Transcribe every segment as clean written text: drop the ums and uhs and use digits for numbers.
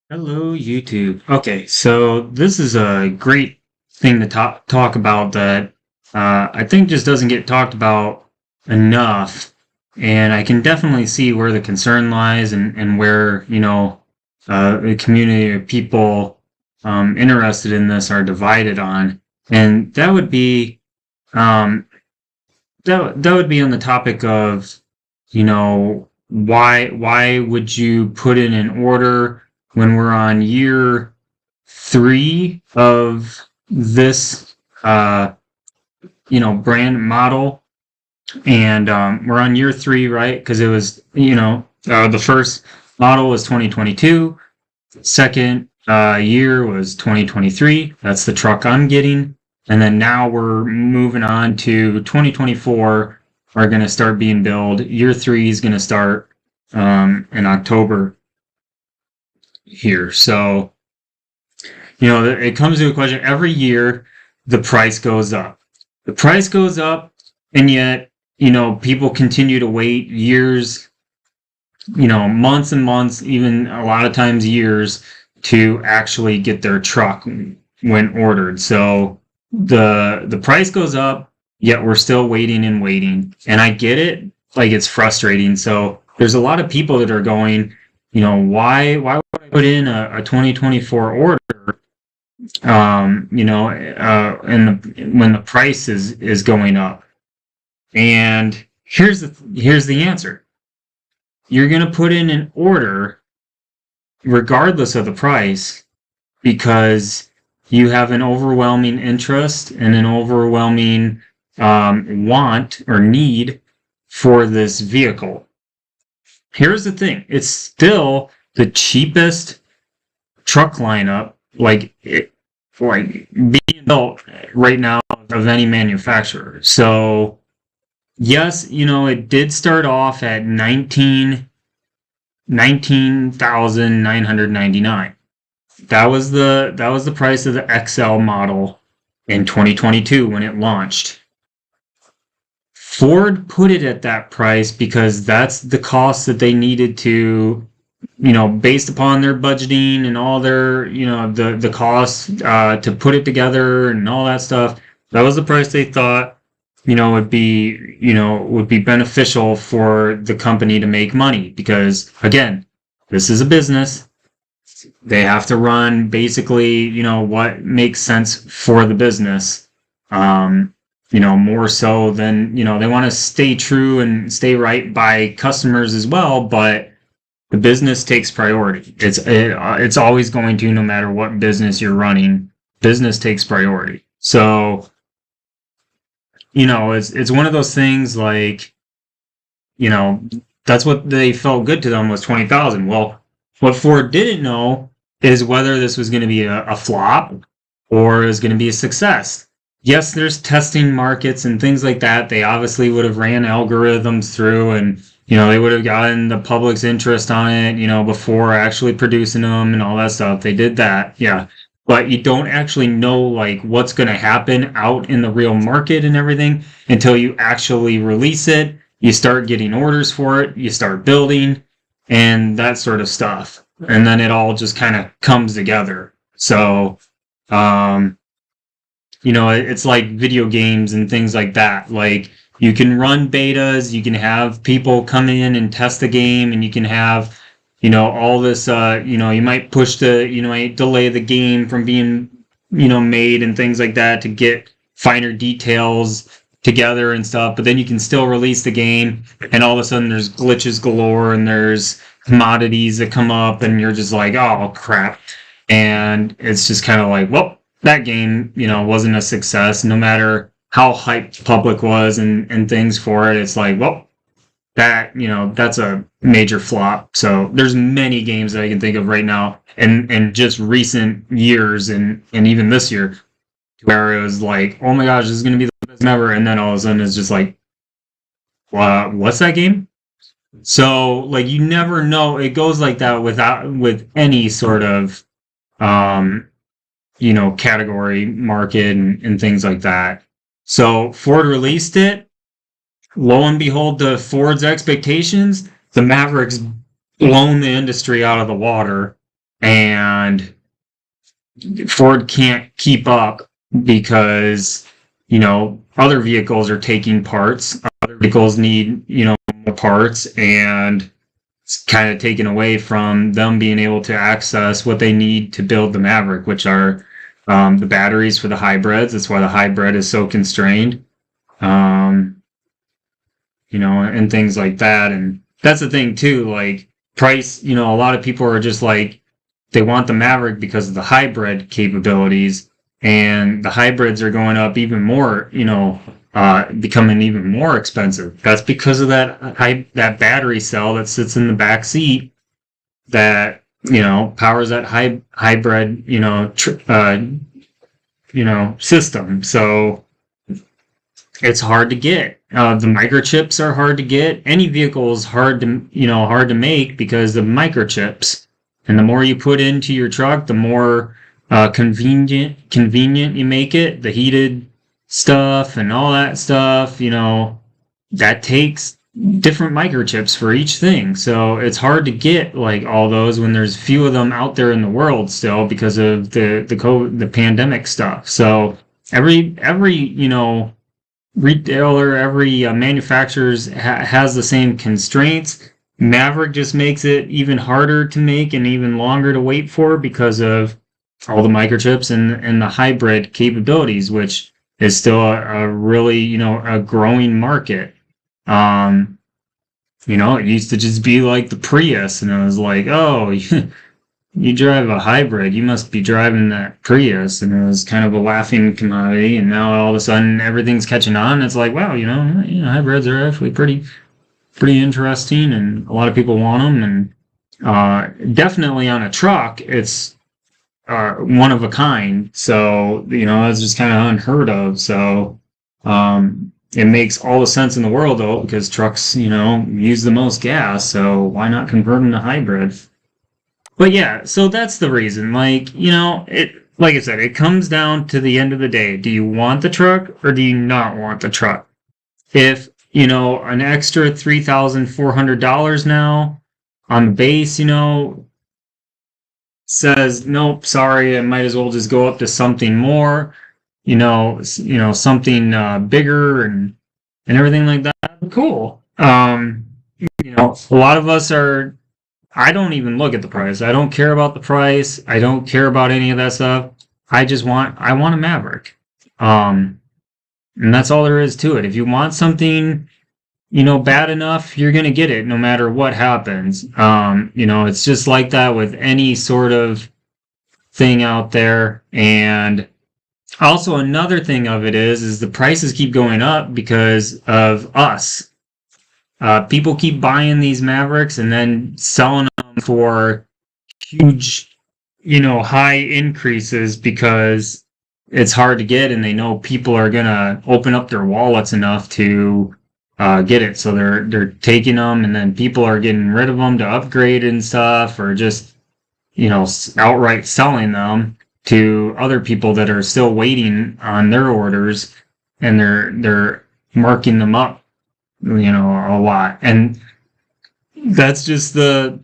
Hello, YouTube. Okay, so this is a great thing to talk about that I think just doesn't get talked about enough, and I can definitely see where the concern lies and where the community of people interested in this are divided on, and that would be um, that would be on the topic of why would you put in an order when we're on year three of this brand model, and we're on year three, right? Because it was the first model was 2022, second year was 2023. That's the truck I'm getting. And then now we're moving on to 2024 are going to start being built. Year three is going to start in October here. So, it comes to a question every year, the price goes up. The price goes up, and yet, people continue to wait years, months and months, even a lot of times years to actually get their truck when ordered. So the price goes up, yet we're still waiting and waiting. And I get it, like it's frustrating. So there's a lot of people that are going, why would I put in a 2024 order, when the price is going up? And here's the answer. You're going to put in an order regardless of the price because you have an overwhelming interest and an overwhelming want or need for this vehicle. Here's the thing. It's still the cheapest truck lineup like being built right now of any manufacturer. So yes, it did start off at 19,999. That was the price of the XL model in 2022 when it launched. Ford put it at that price because that's the cost that they needed to, based upon their budgeting and all their, the costs to put it together and all that stuff. That was the price they thought, would be beneficial for the company to make money because, again, this is a business. They have to run basically, what makes sense for the business. More so than, they want to stay true and stay right by customers as well, but the business takes priority. It's always going to, no matter what business you're running, business takes priority. So, it's one of those things like, that's what they felt good to them was 20,000. Well, what Ford didn't know is whether this was going to be a flop or is going to be a success. Yes, there's testing markets and things like that. They obviously would have ran algorithms through and, they would have gotten the public's interest on it, before actually producing them and all that stuff. They did that. Yeah. But you don't actually know like what's going to happen out in the real market and everything until you actually release it. You start getting orders for it. You start building and that sort of stuff. And then it all just kind of comes together. So, it's like video games and things like that. Like you can run betas, you can have people come in and test the game, and you can have, all this, you might push might delay the game from being, made and things like that to get finer details together and stuff. But then you can still release the game, and all of a sudden there's glitches galore and there's commodities that come up, and you're just like, oh crap. And it's just kind of like, well, that game, wasn't a success, no matter how hyped the public was and things for it. It's like, well, that, that's a major flop. So there's many games that I can think of right now and just recent years and even this year where it was like, oh my gosh, this is going to be the best game ever. And then all of a sudden it's just like, what's that game? So like, you never know. It goes like that with any sort of, category market and things like that. So Ford released it. Lo and behold, to Ford's expectations, the Mavericks blown the industry out of the water. and Ford can't keep up because, other vehicles are taking parts. Other vehicles need, more parts, and it's kind of taken away from them being able to access what they need to build the Maverick, which are the batteries for the hybrids. That's why the hybrid is so constrained, um, and things like that. And that's the thing too, like price, a lot of people are just like, they want the Maverick because of the hybrid capabilities, and the hybrids are going up even more, becoming even more expensive. That's because of that battery cell that sits in the back seat that, powers that hybrid, system. So it's hard to get. The microchips are hard to get. Any vehicle is hard to make because of microchips. And the more you put into your truck, the more convenient you make it. The heated stuff and all that stuff, that takes different microchips for each thing. So it's hard to get like all those when there's few of them out there in the world still because of the pandemic stuff. So every retailer, every manufacturer has the same constraints. Maverick just makes it even harder to make and even longer to wait for because of all the microchips and the hybrid capabilities, which is still a really, a growing market. It used to just be like the Prius, and it was like, oh, you drive a hybrid, you must be driving that Prius, and it was kind of a laughing commodity. And now all of a sudden everything's catching on. It's like, wow, hybrids are actually pretty interesting, and a lot of people want them. And definitely on a truck, it's one of a kind. So it's just kind of unheard of. So it makes all the sense in the world though, because trucks use the most gas. So why not convert them to hybrid? But yeah, so that's the reason. Like, like I said, it comes down to the end of the day. Do you want the truck or do you not want the truck? If, an extra $3,400 now on the base, says, nope, sorry, I might as well just go up to something more, something bigger and everything like that. Cool. A lot of us are, I don't even look at the price. I don't care about the price. I don't care about any of that stuff. I want a Maverick. And that's all there is to it. If you want something, bad enough, you're going to get it no matter what happens. It's just like that with any sort of thing out there. And also another thing of it is the prices keep going up because of us. People keep buying these Mavericks and then selling them for huge, high increases because it's hard to get, and they know people are gonna open up their wallets enough to get it. So they're taking them, and then people are getting rid of them to upgrade and stuff, or just outright selling them to other people that are still waiting on their orders, and they're marking them up a lot. And that's just the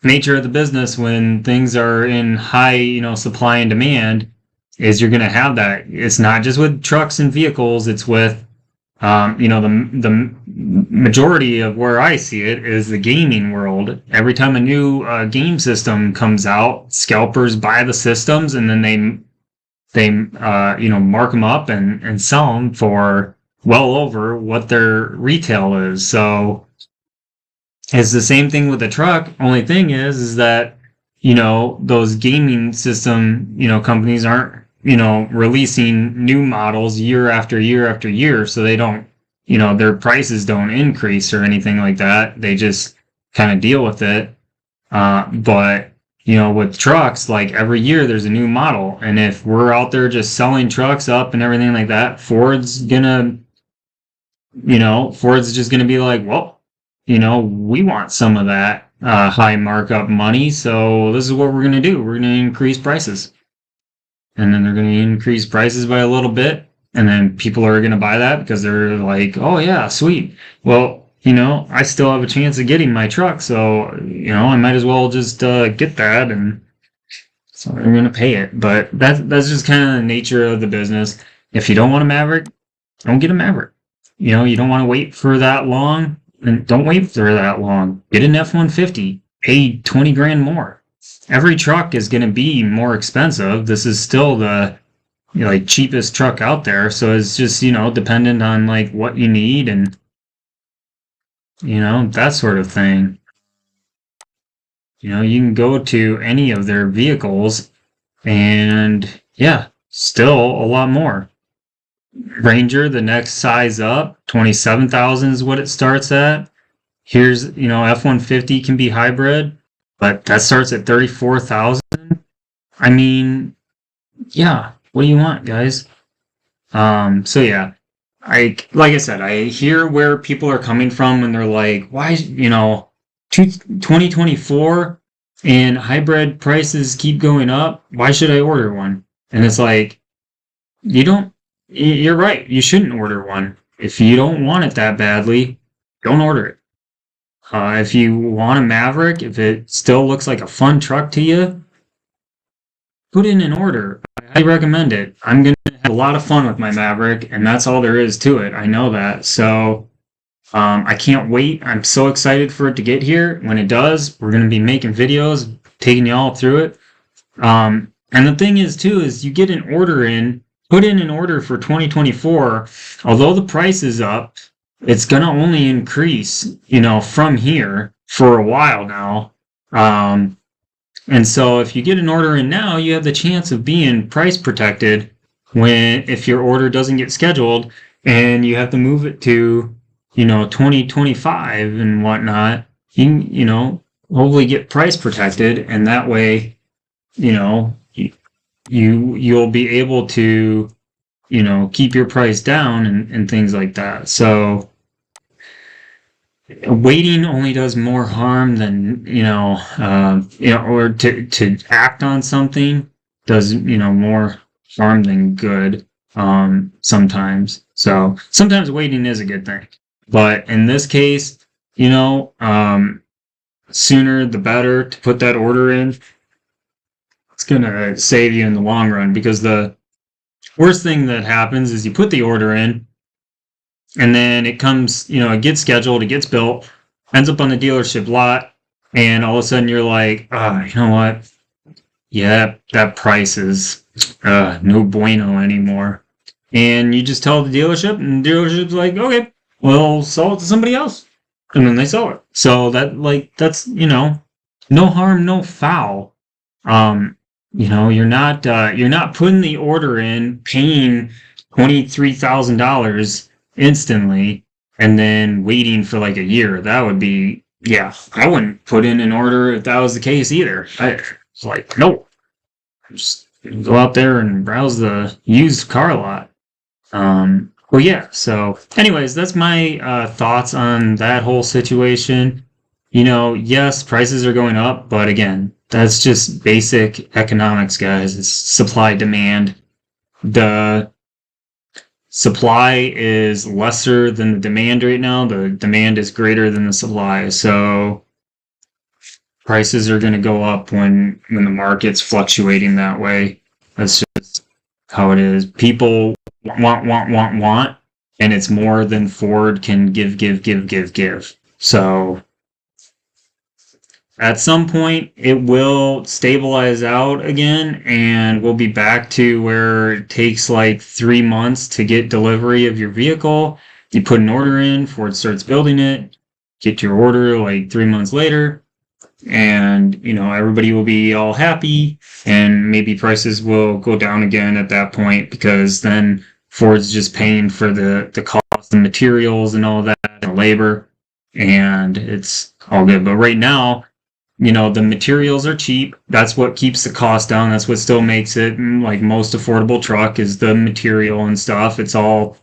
nature of the business when things are in high, supply and demand, is you're going to have that. It's not just with trucks and vehicles. It's with, the majority of where I see it is the gaming world. Every time a new game system comes out, scalpers buy the systems, and then they mark them up and sell them for well over what their retail is. So it's the same thing with the truck. Only thing is that, those gaming system, companies aren't, releasing new models year after year after year. So they don't, their prices don't increase or anything like that. They just kind of deal with it. But, with trucks, like every year there's a new model. And if we're out there just selling trucks up and everything like that, Ford's just going to be like, well, we want some of that high markup money. So this is what we're going to do. We're going to increase prices. And then they're going to increase prices by a little bit. And then people are going to buy that because they're like, oh yeah, sweet. Well, I still have a chance of getting my truck. So, I might as well just get that. And So they're going to pay it. But that's just kind of the nature of the business. If you don't want a Maverick, don't get a Maverick. You know, you don't want to wait for that long, then don't wait for that long. Get an F-150. Pay 20 grand more. Every truck is going to be more expensive. This is still the like cheapest truck out there, so it's just, you know, dependent on like what you need and, you know, that sort of thing. You know, you can go to any of their vehicles and yeah, still a lot more. Ranger, the next size up, 27,000 is what it starts at. Here's, you know, F-150 can be hybrid, but that starts at 34,000. I mean, yeah, what do you want, guys? So yeah, like I said, I hear where people are coming from when they're like, why, you know, 2024 and hybrid prices keep going up. Why should I order one? And it's like, you don't, you're right. You shouldn't order one. If you don't want it that badly, don't order it. If you want a Maverick, if it still looks like a fun truck to you, put in an order. I recommend it. I'm going to have a lot of fun with my Maverick, and that's all there is to it. I know that. So I can't wait. I'm so excited for it to get here. When it does, we're going to be making videos, taking y'all through it. And the thing is, too, is you get an order in, put in an order for 2024. Although the price is up, it's going to only increase, you know, from here for a while now. And so if you get an order in now, you have the chance of being price protected if your order doesn't get scheduled and you have to move it to, you know, 2025 and whatnot. You know, hopefully get price protected, and that way, you know, you'll be able to, you know, keep your price down and things like that. So waiting only does more harm than, you know, or to act on something does, you know, more harm than good, sometimes. So sometimes waiting is a good thing, but in this case, you know, sooner the better to put that order in. It's gonna save you in the long run, because the worst thing that happens is you put the order in, and then it comes, you know, it gets scheduled, it gets built, ends up on the dealership lot, and all of a sudden you're like, you know what? Yeah, that price is no bueno anymore. And you just tell the dealership, and the dealership's like, okay, well, sell it to somebody else. And then they sell it. So that's, you know, no harm, no foul. You know, you're not putting the order in, paying $23,000 instantly, and then waiting for like a year. That would be, yeah, I wouldn't put in an order if that was the case either. It's like, no, just go out there and browse the used car lot. Well, yeah, so anyways, that's my thoughts on that whole situation. You know, yes, prices are going up, but again, that's just basic economics, guys. It's supply demand. The supply is lesser than the demand right now. The demand is greater than the supply. So prices are going to go up when the market's fluctuating that way. That's just how it is. People want, and it's more than Ford can give. So at some point, it will stabilize out again, and we'll be back to where it takes like 3 months to get delivery of your vehicle. You put an order in, Ford starts building it, get your order like 3 months later, and, you know, everybody will be all happy, and maybe prices will go down again at that point, because then Ford's just paying for the cost of materials and all that, and labor, and it's all good. But right now, you know, the materials are cheap. That's what keeps the cost down. That's what still makes it like most affordable truck, is the material and stuff. It's all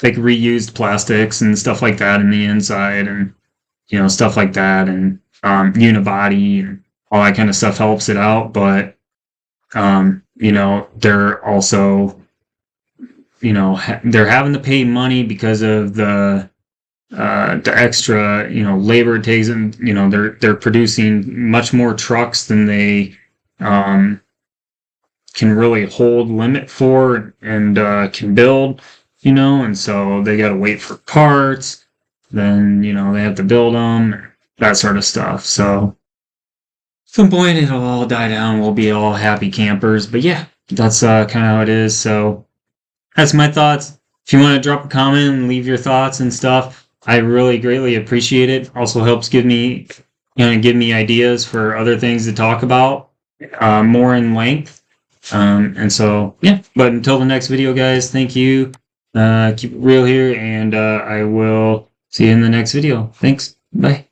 like reused plastics and stuff like that in the inside, and, you know, stuff like that, and unibody and all that kind of stuff helps it out. But you know, they're also, you know, they're having to pay money because of the extra, you know, labor it takes, and, you know, they're producing much more trucks than they can really hold limit for and can build, and so they got to wait for parts. Then, they have to build them, that sort of stuff. So at some point it'll all die down. We'll be all happy campers. But yeah, that's kind of how it is. So that's my thoughts. If you want to drop a comment and leave your thoughts and stuff, I really greatly appreciate it. Also helps give me ideas for other things to talk about more in length. And so, yeah, but until the next video, guys, thank you. Keep it real here, and I will see you in the next video. Thanks. Bye.